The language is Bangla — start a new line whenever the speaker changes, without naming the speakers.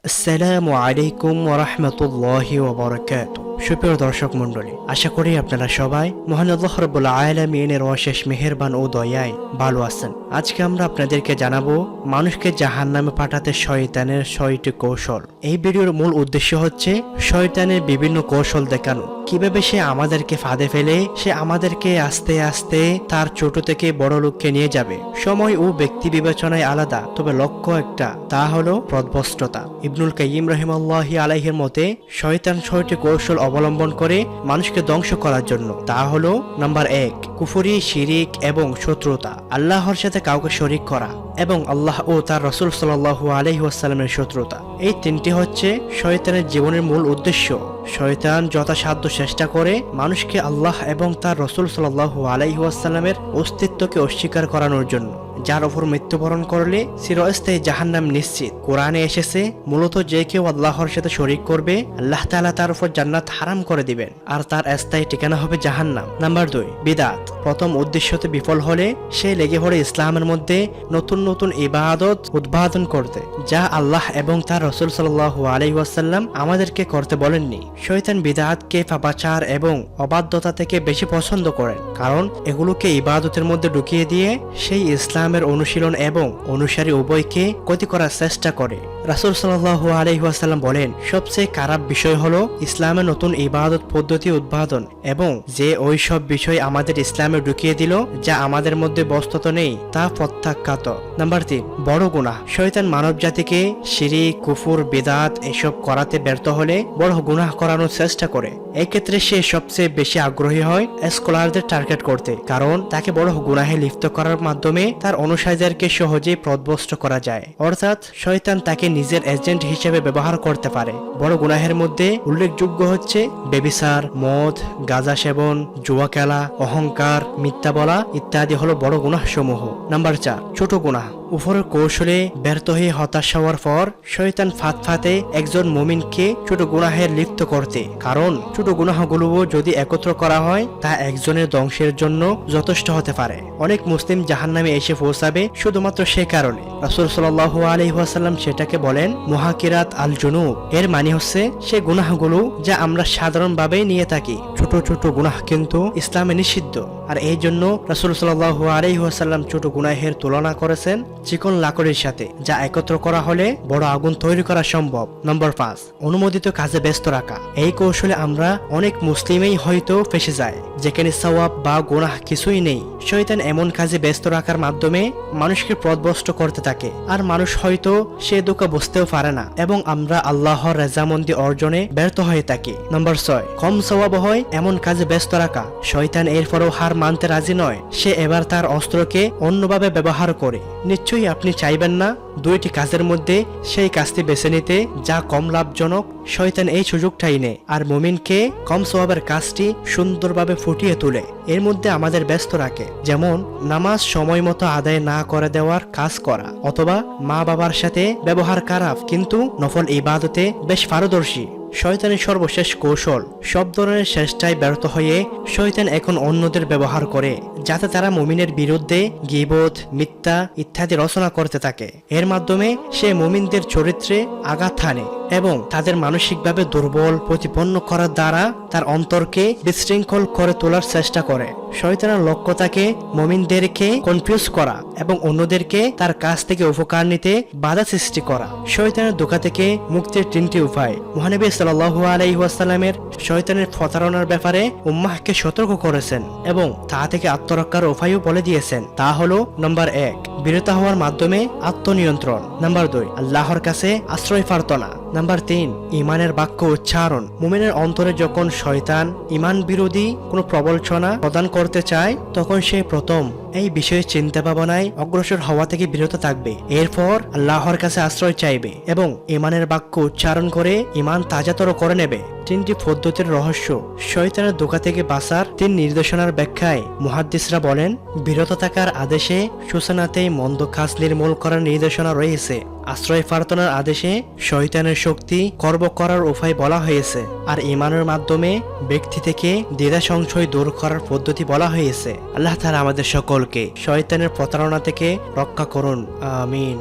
আসসালামু আলাইকুম ওয়া রাহমাতুল্লাহি ওয়া বারাকাতুহু। সুপ্রিয় দর্শক মণ্ডলী, আশা করি আপনারা সবাই মহান আল্লাহ রাব্বুল আলামিনের অশেষ মেহেরবান ও দয়ায় ভালো আছেন। আজকে আমরা আপনাদেরকে জানাবো মানুষকে জাহান্নামে পাঠাতে শয়তানের 6টি কৌশল। এই ভিডিওর মূল উদ্দেশ্য হচ্ছে শয়তানের বিভিন্ন কৌশল দেখানো, কিভাবে সে আমাদেরকে ফাঁদে ফেলে সে আমাদেরকে আস্তে আস্তে তার ছোট থেকে বড় লোককে নিয়ে যাবে। সময় ও ব্যক্তি বিবেচনায় আলাদা, তবে লক্ষ্য একটা, তা হলো পথভ্রষ্টতা। ইবনুল কাইয়িম রাহিমাহুল্লাহি আলাইহির মতে শয়তান 6টি কৌশল অবলম্বন করে মানুষকে ধ্বংস করার জন্য। তা হলো নাম্বার 1, কুফরি, শিরিক এবং শত্রুতা, আল্লাহর সাথে কাউকে শরীক করা এবং আল্লাহ ও তার রাসূল সাল্লাল্লাহু আলাইহি ওয়াসাল্লামের শত্রুতা। এই তিনটি হচ্ছে শয়তানের জীবনের মূল উদ্দেশ্য। শয়তান যথাসাধ্য চেষ্টা করে মানুষকে আল্লাহ এবং তার রাসূল সাল্লাল্লাহু আলাইহি ওয়াসাল্লামের অস্তিত্বকে অস্বীকার করানোর জন্য, যার উপর মৃত্যুবরণ করলে চিরস্থায়ী জাহান্নাম নিশ্চিত। কোরআনে এসেছে মূলত যে কেউ আল্লাহর সাথে শরীক করবে আল্লাহ তাআলা তার উপর জান্নাত হারাম করে দিবেন আর তার স্থায়ী ঠিকানা হবে জাহান্নাম। নাম্বার 2, বিদআত। প্রথম উদ্দেশ্যতে বিফল হলে সে লেগে পড়ে ইসলামের মধ্যে নতুন নতুন ইবাদত উদ্ভাবন করতে, যা আল্লাহ এবং তার রাসূল সাল্লাল্লাহু আলাইহি ওয়াসাল্লাম আমাদেরকে করতে বলেননি। শয়তান বিদআতকে পাপাচার এবং অবাধ্যতা থেকে বেশি পছন্দ করেন, কারণ এগুলোকে ইবাদতের মধ্যে ঢুকিয়ে দিয়ে সেই ইসলামের অনুশীলন এবং অনুসারী উভয়কে ক্ষতি করার চেষ্টা করে। রাসূল সাল্লাল্লাহু আলাইহি ওয়াসাল্লাম বলেন, সবচেয়ে খারাপ বিষয় হলো ইসলামের নতুন ইবাদত পদ্ধতি উদ্ভাবন এবং যে ওই সব বিষয় আমাদের ইসলামে ঢুকিয়ে দিল যা আমাদের মধ্যে বস্তুত নেই তা প্রত্যাখ্যাত। নাম্বার 3, বড় গুনাহ। শয়তান মানব জাতিকে শিরিক, কুফর, বিদআত এসব করাতে ব্যর্থ হলে বড় গুনাহ করানোর চেষ্টা করে। এই ক্ষেত্রে সে সবচেয়ে বেশি আগ্রহী হয় স্কলারদের টার্গেট করতে, কারণ তাকে বড় গুনাহে লিপ্ত করার মাধ্যমে তার অনুসারীদেরকে সহজেই পথভ্রষ্ট করা যায়। অর্থাৎ শয়তান তাকে নিজের এজেন্ট হিসেবে ব্যবহার করতে পারে। বড় গুনাহের মধ্যে উল্লেখযোগ্য হচ্ছে ব্যভিচার, মদ, গাঁজা সেবন, জুয়া খেলা, অহংকার, মিথ্যা বলা ইত্যাদি হলো বড় গুনাহ সমূহ। নাম্বার 4, ছোট গুনাহ। উপরের কৌশলে ব্যর্থ হয়ে হতাশ হওয়ার পর শয়তান ফাঁদে একজন মুমিনকে ছোট গুনাহে লিপ্ত করতে, কারণ ছোট গুনাহগুলোও যদি একত্র করা হয় তা একজনের ধ্বংসের জন্য যথেষ্ট হতে পারে। অনেক মুসলিম জাহান্নামে এসে পৌঁছাবে শুধুমাত্র সে কারণে। রাসূল সাল্লাল্লাহু আলাইহি ওয়াসাল্লাম সেটাকে বলেন মুহাকিরাত আল জুনুব। এর মানে হচ্ছে সে গুনাহগুলো যা আমরা সাধারণভাবে নিয়ে থাকি। ছোট ছোট গুনাহ কিন্তু ইসলামে নিষিদ্ধ, আর এই জন্য রাসূল সাল্লাল্লাহু আলাইহি ওয়াসাল্লাম ছোট গুনাহের তুলনা করেছেন চিকন লাকড়ির সাথে, যা একত্র করা হলে বড় আগুন তৈরি করা সম্ভব। নম্বর 5, অনুমোদিত কাজে ব্যস্ত রাখা। এই কৌশলে আমরা অনেক মুসলিমই হয়তো ফেসে যায় যেখানে সওয়াব বা গুনাহ কিছুই নেই। শয়তান এমন কাজে ব্যস্ত রাখার মাধ্যমে মানুষকে পথভ্রষ্ট করতে থাকে, আর মানুষ হয়তো সে দুঃখ বুঝতেও পারে না এবং আমরা আল্লাহর রেজামন্দি অর্জনে ব্যর্থ হয়ে থাকি। নম্বর 6, কম সওয়াব হয় এমন কাজে ব্যস্ত রাখা। শয়তান এরপরও হার মানতে রাজি নয়, সে এবার তার অস্ত্রকে অন্যভাবে ব্যবহার করে। নিশ্চয়ই আপনি চাইবেন না 2টি কাজের মধ্যে সেই কাজটি বেছে নিতে যা কম লাভজনক। শয়তান এই সুযোগটাই নেয় আর মুমিনকে কম সওয়াবের কাজটি সুন্দরভাবে ফুটিয়ে তোলে, এর মধ্যে আমাদের ব্যস্ত রাখে। যেমন নামাজ সময় মতো আদায় না করে দেওয়ার কাজ করা, অথবা মা বাবার সাথে ব্যবহার খারাপ কিন্তু নফল ইবাদতে বেশ পারদর্শী। শয়তানের সর্বশেষ কৌশল। সব ধরনের চেষ্টায় ব্যর্থ হয়ে শয়তান এখন অন্যদের ব্যবহার করে যাতে তারা মুমিনের বিরুদ্ধে গীবত, মিথ্যা ইত্যাদি রচনা করতে থাকে। এর মাধ্যমে সে মুমিনদের চরিত্রে আঘাত হানে এবং তাদের মানসিকভাবে দুর্বল প্রতিপন্ন করার দ্বারা তার অন্তরকে বিশৃঙ্খল করে তোলার চেষ্টা করে। শয়তানের লক্ষ্য থাকে মুমিনদেরকে কনফিউজ করা এবং অন্যদেরকে তার কাছ থেকে উপকার নিতে বাধা সৃষ্টি করা। শয়তানের ধোঁকা থেকে মুক্তির 3টি উপায়। মহানবী সাল্লাল্লাহু আলাইহি ওয়াসাল্লামের শয়তানের প্রতারণার ব্যাপারে উম্মাহকে সতর্ক করেছেন এবং তা থেকে আত্মরক্ষার উপায়ও বলে দিয়েছেন। তা হলো নাম্বার 1, বিরত হওয়ার মাধ্যমে আত্মনিয়ন্ত্রণ। নাম্বার 2, আল্লাহর কাছে আশ্রয় প্রার্থনা। নাম্বার 3, ইমানের বাক্য উচ্চারণ। মুমিনের অন্তরে যখন শয়তান ইমান বিরোধী কোনো প্রবঞ্চনা প্রদান করতে চায় তখন সে প্রথম এই বিষয়ে চিন্তা ভাবনায় অগ্রসর হওয়া থেকে বিরত থাকবে, এরপর আল্লাহর কাছে আশ্রয় চাইবে এবং ইমানের বাক্য উচ্চারণ করে ইমান তাজাতর করে নেবে। 3টি পদ্ধতির রহস্য। শয়তানের ধোঁকা থেকে বাঁচার 3 নির্দেশনার ব্যাখ্যায় মুহাদ্দিসরা বলেন, বিরত থাকার আদেশে সূচনাতেই মন্দ কাজ নির্মূল করার নির্দেশনা রয়েছে। আশ্রয় প্রার্থনার আদেশে শয়তানের শক্তি খর্ব করার উপায় বলা হয়েছে, আর ইমানের মাধ্যমে ব্যক্তি থেকে দ্বিধা সংশয় দূর করার পদ্ধতি বলা হয়েছে। আল্লাহ তাআলা আমাদের সকলকে শয়তানের প্রতারণা থেকে রক্ষা করুন। আমিন।